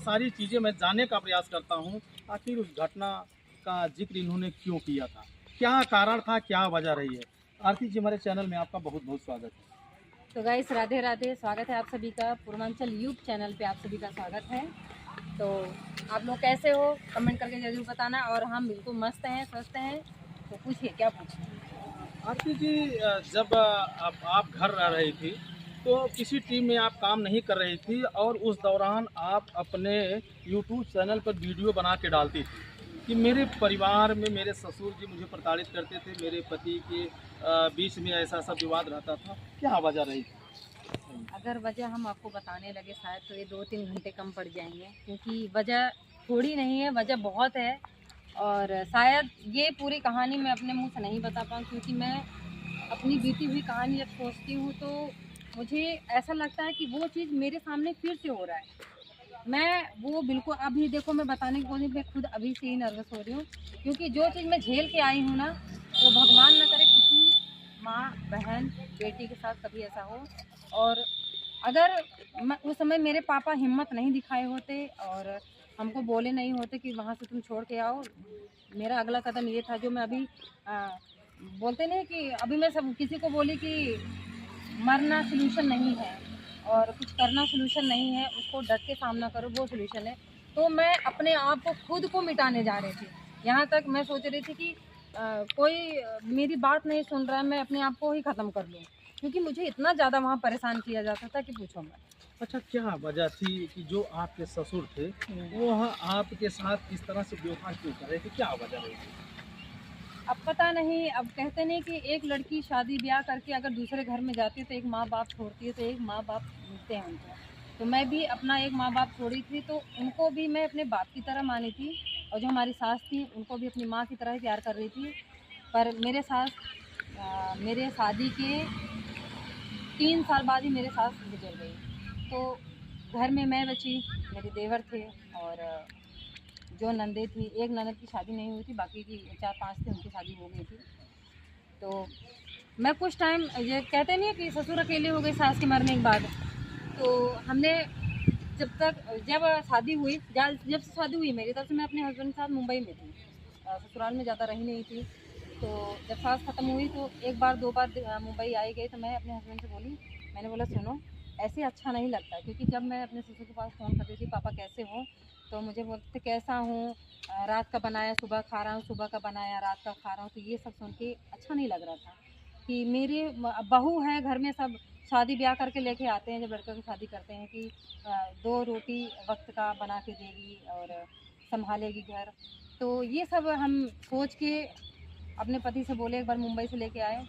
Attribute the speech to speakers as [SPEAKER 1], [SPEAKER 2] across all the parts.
[SPEAKER 1] सारी चीज़ें मैं जानने का प्रयास करता हूँ। आखिर उस घटना का जिक्र इन्होंने क्यों किया था, क्या कारण था, क्या वजह रही है। आरती जी, हमारे चैनल में आपका बहुत बहुत स्वागत है।
[SPEAKER 2] तो गाइस, राधे राधे, स्वागत है आप सभी का पूर्वांचल यूट्यूब चैनल पे। आप सभी का स्वागत है। तो आप लोग कैसे हो, कमेंट करके जरूर बताना। और हम बिल्कुल मस्त हैं, स्वस्थ हैं। तो पूछिए, क्या पूछिए।
[SPEAKER 1] आरती जी, जब आप घर रह रही थी तो किसी टीम में आप काम नहीं कर रही थी और उस दौरान आप अपने यूट्यूब चैनल पर वीडियो बना के डालती थी कि मेरे परिवार में मेरे ससुर जी मुझे प्रताड़ित करते थे, मेरे पति के बीच में ऐसा सब विवाद रहता था। क्या वजह रही थी?
[SPEAKER 2] अगर वजह हम आपको बताने लगे शायद तो ये 2-3 घंटे कम पड़ जाएंगे, क्योंकि वजह थोड़ी नहीं है, वजह बहुत है। और शायद ये पूरी कहानी मैं अपने मुंह से नहीं बता पाऊँ, क्योंकि मैं अपनी बीती हुई कहानी जब सोचती हूँ तो मुझे ऐसा लगता है कि वो चीज़ मेरे सामने फिर से हो रहा है। मैं वो बिल्कुल अभी देखो, मैं बताने की कोशिश, मैं खुद अभी से ही नर्वस हो रही हूँ, क्योंकि जो चीज़ मैं झेल के आई हूँ ना, वो भगवान ना करे किसी माँ बहन बेटी के साथ कभी ऐसा हो। और अगर उस समय मेरे पापा हिम्मत नहीं दिखाए होते और हमको बोले नहीं होते कि वहाँ से तुम छोड़ के आओ, मेरा अगला कदम ये था जो मैं अभी बोलते नहीं कि अभी मैं सब किसी को बोली कि मरना सलूशन नहीं है और कुछ करना सलूशन नहीं है, उसको डट के सामना करो, वो सलूशन है। तो मैं अपने आप को खुद को मिटाने जा रही थी। यहाँ तक मैं सोच रही थी कि कोई मेरी बात नहीं सुन रहा है, मैं अपने आप को ही ख़त्म कर लूँ, क्योंकि मुझे इतना ज़्यादा वहाँ परेशान किया जाता था कि पूछो मत।
[SPEAKER 1] अच्छा, क्या वजह थी कि जो आपके ससुर थे वो आपके साथ इस तरह से व्यवहार क्यों कर रहे थे, क्या वजह रही थी?
[SPEAKER 2] अब पता नहीं, अब कहते नहीं कि एक लड़की शादी ब्याह करके अगर दूसरे घर में जाती है तो एक माँ बाप छोड़ती है, तो एक माँ बाप मिलते हैं उनको। तो मैं भी अपना एक माँ बाप छोड़ी थी, तो उनको भी मैं अपने बाप की तरह मानी थी। और जो हमारी सास थी उनको भी अपनी माँ की तरह ही प्यार कर रही थी। पर मेरे सास मेरे शादी के 3 साल बाद ही मेरे सास गुजर गई। तो घर में मैं बची, मेरे देवर थे और जो नंदे थी, एक ननद की शादी नहीं हुई थी, बाकी की 4-5 थे, उनकी शादी हो गई थी। तो मैं कुछ टाइम, ये कहते नहीं है कि ससुर अकेले हो गए सास के मरने के बाद। तो हमने जब शादी हुई, जब से शादी हुई मेरी, तब से मैं अपने हस्बैंड के साथ मुंबई में थी। ससुराल में ज़्यादा रही नहीं थी। तो जब सास ख़त्म हुई तो एक बार 2 बार मुंबई आई गई। तो मैं अपने हस्बैंड से बोली, मैंने बोला सुनो, ऐसे अच्छा नहीं लगता। क्योंकि जब मैं अपने ससुर के पास फ़ोन करती थी, पापा कैसे हो, तो मुझे बोलते कैसा हूँ, रात का बनाया सुबह खा रहा हूँ, सुबह का बनाया रात का खा रहा हूँ। तो ये सब सुन के अच्छा नहीं लग रहा था कि मेरी बहू है घर में, सब शादी ब्याह करके लेके आते हैं, जब लड़कों की शादी करते हैं कि 2 रोटी वक्त का बना के देगी और संभालेगी घर। तो ये सब हम सोच के अपने पति से बोले, एक बार मुंबई से लेके आए।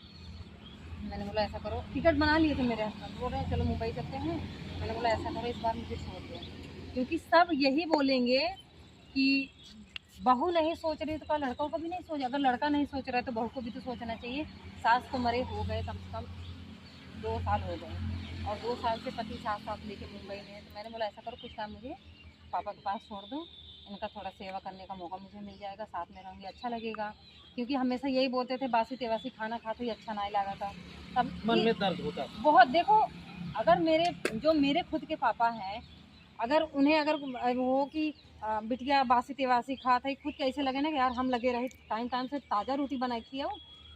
[SPEAKER 2] मैंने बोला ऐसा करो, टिकट बना लिए थे मेरे हस्बैंड, बोल रहे हैं चलो मुंबई चलते हैं। मैंने बोला ऐसा करो, इस बार मुझे छोड़ दो, क्योंकि सब यही बोलेंगे कि बहू नहीं सोच रही तो क्या लड़कों को भी नहीं सोच, अगर लड़का नहीं सोच रहा है तो बहू को भी तो सोचना चाहिए। सास तो मरे हो गए कम से कम 2 साल हो गए, और 2 साल से पति साथ साथ लेके मुंबई में है। तो मैंने बोला ऐसा करो, कुछ टाइम मुझे पापा के पास छोड़ दो, इनका थोड़ा सेवा करने का मौका मुझे मिल जाएगा, साथ में रहूँगी, अच्छा लगेगा। क्योंकि हमेशा यही बोलते थे बासी तेवासी खाना खाते ही अच्छा नहीं लगा था। तब
[SPEAKER 1] मन
[SPEAKER 2] ये
[SPEAKER 1] में दर्द होता था।
[SPEAKER 2] बहुत, देखो, अगर मेरे खुद के पापा हैं, अगर उन्हें अगर वो कि बिटिया बासी तेवासी खाता है, खुद कैसे लगे ना कि यार हम लगे रहे, टाइम टाइम से ताज़ा रोटी बनाई थी,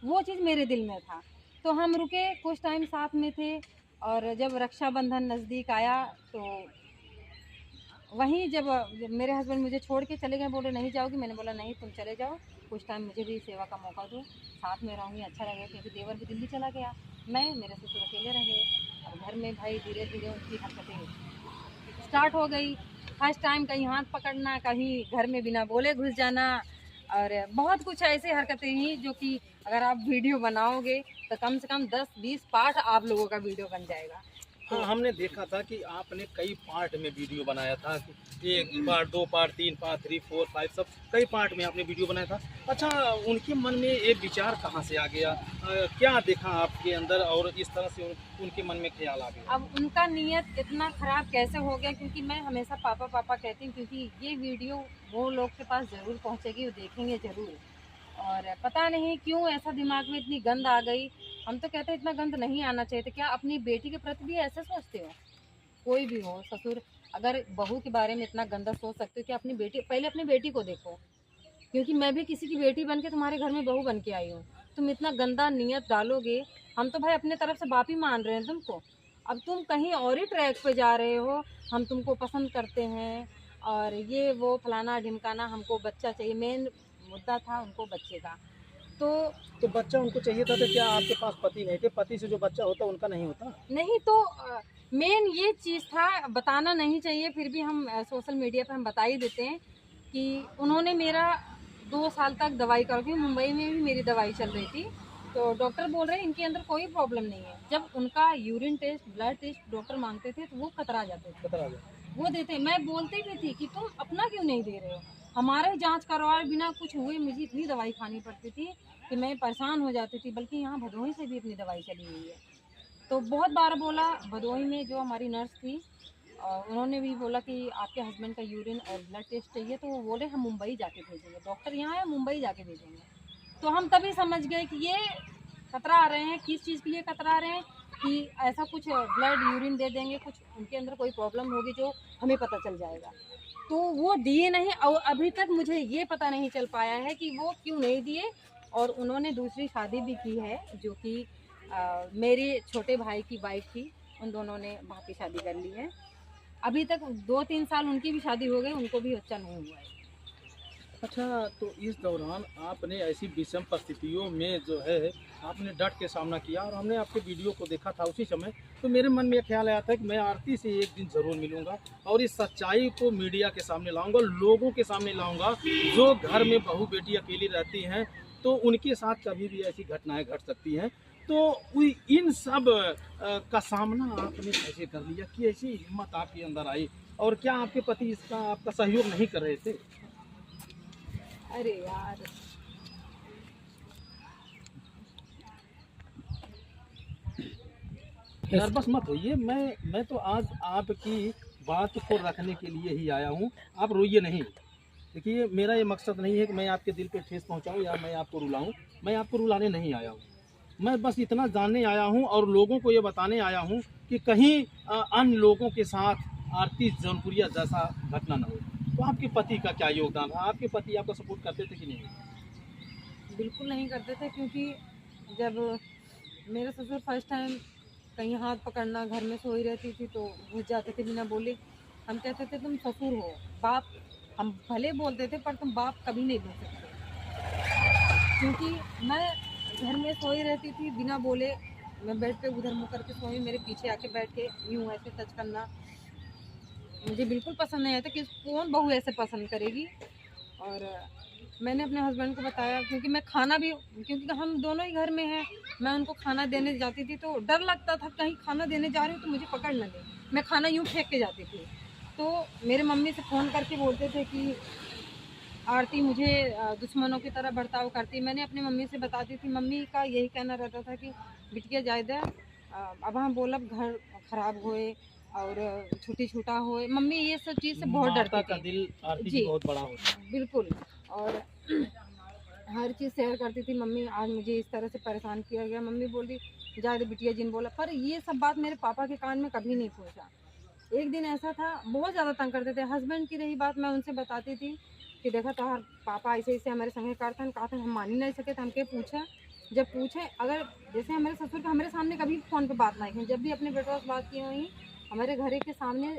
[SPEAKER 2] वो चीज़ मेरे दिल में था। तो हम रुके, कुछ टाइम साथ में थे। और जब रक्षाबंधन नज़दीक आया तो वहीं जब मेरे हस्बैंड मुझे छोड़ के चले गए, बोले नहीं जाओगी, मैंने बोला नहीं, तुम चले जाओ, कुछ टाइम मुझे भी सेवा का मौका दो, साथ में रहूँगी, अच्छा लगेगा। क्योंकि देवर भी दिल्ली चला गया, मैं मेरे ससुर अकेले रह गए। अब घर में भाई धीरे धीरे उनकी हरकतें स्टार्ट हो गई। फर्स्ट टाइम कहीं हाथ पकड़ना, कहीं घर में बिना बोले घुस जाना, और बहुत कुछ ऐसे हरकतें ही जो कि अगर आप वीडियो बनाओगे तो कम से कम 10-20 पार्ट आप लोगों का वीडियो बन जाएगा।
[SPEAKER 1] हाँ,
[SPEAKER 2] तो
[SPEAKER 1] हमने देखा था कि आपने कई पार्ट में वीडियो बनाया था कि 1 पार्ट, 2 पार्ट, 3 पार्ट, 3, 4, 5 सब कई पार्ट में आपने वीडियो बनाया था। अच्छा, उनके मन में ये विचार कहाँ से आ गया? क्या देखा आपके अंदर और इस तरह से उनके मन में ख्याल आ गया?
[SPEAKER 2] अब उनका नीयत इतना ख़राब कैसे हो गया, क्योंकि मैं हमेशा पापा पापा कहती हूँ, क्योंकि ये वीडियो वो लोग के पास ज़रूर पहुँचेगी, वो देखेंगे ज़रूर। और पता नहीं क्यों ऐसा दिमाग में इतनी गंद आ गई। हम तो कहते हैं इतना गंद नहीं आना चाहिए था। क्या अपनी बेटी के प्रति भी ऐसे सोचते हो? कोई भी हो, ससुर अगर बहू के बारे में इतना गंदा सोच सकते हो कि अपनी बेटी, पहले अपनी बेटी को देखो, क्योंकि मैं भी किसी की बेटी बन के तुम्हारे घर में बहू बन के आई हूँ। तुम इतना गंदा नियत डालोगे, हम तो भाई अपने तरफ से बाप ही मान रहे हैं तुमको, अब तुम कहीं और ही ट्रैक पे जा रहे हो। हम तुमको पसंद करते हैं और ये वो फलाना ढिमकाना, हमको बच्चा चाहिए, मेन मुद्दा था उनको बच्चे का। तो
[SPEAKER 1] बच्चा उनको चाहिए था, तो क्या आपके पास पति नहीं थे? पति से जो बच्चा होता उनका नहीं होता?
[SPEAKER 2] नहीं तो मेन ये चीज़ था, बताना नहीं चाहिए, फिर भी हम सोशल मीडिया पे हम बता ही देते हैं कि उन्होंने मेरा 2 साल तक दवाई करके, मुंबई में भी मेरी दवाई चल रही थी, तो डॉक्टर बोल रहे हैं इनके अंदर कोई प्रॉब्लम नहीं है। जब उनका urine test, blood test doctor मांगते थे तो वो कतरा जाते थे, वो देते। मैं बोलती भी थी कि तुम अपना क्यों नहीं दे रहे हो, हमारा ही जांच करवाए बिना कुछ हुए मुझे इतनी दवाई खानी पड़ती थी कि मैं परेशान हो जाती थी। बल्कि यहाँ भदोही से भी अपनी दवाई चली हुई है। तो बहुत बार बोला, भदोही में जो हमारी नर्स थी उन्होंने भी बोला कि आपके हस्बैंड का यूरिन और ब्लड टेस्ट चाहिए, तो वो बोले हम मुंबई जाके भेजेंगे, डॉक्टर यहाँ है मुंबई जाके भेजेंगे। तो हम तभी समझ गए कि ये कतरा रहे हैं, किस चीज़ के लिए कतरा रहे हैं, कि ऐसा कुछ ब्लड यूरिन दे देंगे, कुछ उनके अंदर कोई प्रॉब्लम होगी जो हमें पता चल जाएगा। तो वो दिए नहीं, और अभी तक मुझे ये पता नहीं चल पाया है कि वो क्यों नहीं दिए। और उन्होंने दूसरी शादी भी की है, जो कि मेरे छोटे भाई की वाइफ थी, उन दोनों ने वहाँ की शादी कर ली है। अभी तक 2-3 साल उनकी भी शादी हो गई, उनको भी बच्चा नहीं हुआ है।
[SPEAKER 1] अच्छा, तो इस दौरान आपने ऐसी विषम परिस्थितियों में जो है आपने डट के सामना किया, और हमने आपके वीडियो को देखा था उसी समय, तो मेरे मन में ये ख्याल आया था कि मैं आरती से एक दिन ज़रूर मिलूंगा और इस सच्चाई को मीडिया के सामने लाऊंगा, लोगों के सामने लाऊंगा। जो घर में बहू बेटी अकेली रहती हैं तो उनके साथ कभी भी ऐसी घटनाएं घट सकती हैं। तो इन सब का सामना आपने कैसे कर लिया, कि ऐसी हिम्मत आपके अंदर आई, और क्या आपके पति इसका आपका सहयोग नहीं कर रहे थे?
[SPEAKER 2] अरे यार,
[SPEAKER 1] नर्वस मत होइए, मैं तो आज आपकी बात को रखने के लिए ही आया हूँ। आप रोइए नहीं। देखिए, मेरा ये मकसद नहीं है कि मैं आपके दिल पे ठेस पहुँचाऊँ या मैं आपको रुलाऊँ। मैं आपको रुलाने नहीं आया हूँ। मैं बस इतना जानने आया हूँ और लोगों को ये बताने आया हूँ कि कहीं अन्य लोगों के साथ आरती जौनपुरिया जैसा घटना न हो। तो आपके पति का क्या योगदान है? आपके पति आपका सपोर्ट करते थे कि नहीं?
[SPEAKER 2] बिल्कुल नहीं करते थे, क्योंकि जब मेरे ससुर फर्स्ट टाइम कहीं हाथ पकड़ना, घर में सोई रहती थी तो घुस जाते थे बिना बोले। हम कहते थे तुम ससुर हो, बाप हम भले बोलते थे पर तुम बाप कभी नहीं बोल सकते। क्योंकि मैं घर में सोई रहती थी बिना बोले, मैं बेड पे उधर मुँह करके सोई, मेरे पीछे आके बैठ के यूँ ऐसे टच करना मुझे बिल्कुल पसंद नहीं आता कि कौन बहू ऐसे पसंद करेगी। और मैंने अपने हस्बैंड को बताया, क्योंकि मैं खाना भी, क्योंकि हम दोनों ही घर में हैं, मैं उनको खाना देने जाती थी तो डर लगता था कहीं खाना देने जा रही हूँ तो मुझे पकड़ न ले, मैं खाना यूँ फेंक के जाती थी। तो मेरे मम्मी से फ़ोन करके बोलते थे कि आरती मुझे दुश्मनों की तरह बर्ताव करती। मैंने अपनी मम्मी से बताती थी, मम्मी का यही कहना रहता था कि बिटिया जायदा अब हम बोलब घर खराब होए और छूटी छूटा होए, मम्मी ये सब चीज़ से बहुत डरती
[SPEAKER 1] का
[SPEAKER 2] थी।
[SPEAKER 1] दिल आरती
[SPEAKER 2] जी,
[SPEAKER 1] बहुत बड़ा होता है।
[SPEAKER 2] बिल्कुल। और हर चीज़ शेयर करती थी, मम्मी आज मुझे इस तरह से परेशान किया गया, मम्मी बोली जायद बिटिया जिन बोला। पर ये सब बात मेरे पापा के कान में कभी नहीं पहुंचा। एक दिन ऐसा था, बहुत ज़्यादा तंग करते थे। हस्बैंड की रही बात, मैं उनसे बताती थी कि देखा तो पापा ऐसे ऐसे हमारे संगे करते कहा था, हम मान ही नहीं सके थे। हमके पूछा, जब पूछे, अगर जैसे हमारे ससुर का हमारे सामने कभी फ़ोन पे बात नहीं की, जब भी अपने बेटवा से बात की हुई, हमारे घर के सामने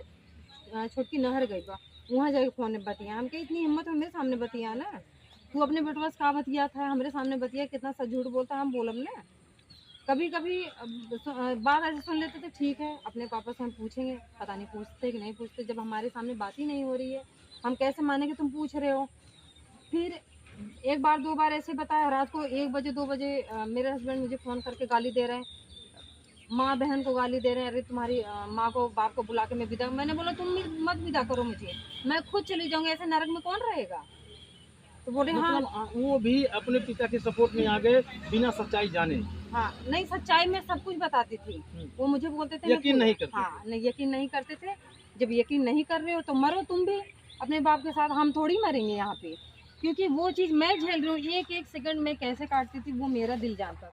[SPEAKER 2] छोटकी नहर गई बा, वहाँ जाके फ़ोन में बतिया। हमके इतनी हिम्मत है मेरे सामने बतिया ना, तू अपने बेटवा से का बतिया था हमारे सामने बतिया, कितना सच झूठ बोलता हम बोलब ना। कभी कभी बात ऐसे सुन लेते थे, ठीक है अपने पापा से हम पूछेंगे, पता नहीं पूछते कि नहीं पूछते। जब हमारे सामने बात ही नहीं हो रही है, हम कैसे माने कि तुम पूछ रहे हो। फिर एक बार 2 बार ऐसे बताया, रात को 1 बजे 2 बजे मेरे हस्बैंड मुझे फ़ोन करके गाली दे रहे हैं, माँ बहन को गाली दे रहे हैं, अरे तुम्हारी माँ को बाप को बुला के मैं विदा। मैंने बोला तुम मत विदा करो मुझे, मैं खुद चली जाऊँगी, ऐसे नरक में कौन रहेगा। तो बोले हाँ।
[SPEAKER 1] मतलब वो भी अपने पिता के सपोर्ट में आ गए बिना सच्चाई जाने।
[SPEAKER 2] हाँ, नहीं सच्चाई में सब कुछ बताती थी। वो मुझे बोलते थे
[SPEAKER 1] यकीन नहीं करते।
[SPEAKER 2] हाँ, नहीं यकीन नहीं करते थे। जब यकीन नहीं कर रहे हो तो मरो तुम भी अपने बाप के साथ, हम थोड़ी मरेंगे यहाँ पे। क्योंकि वो चीज़ मैं झेल रही हूँ, एक एक सेकंड में कैसे काटती थी वो मेरा दिल जानता था।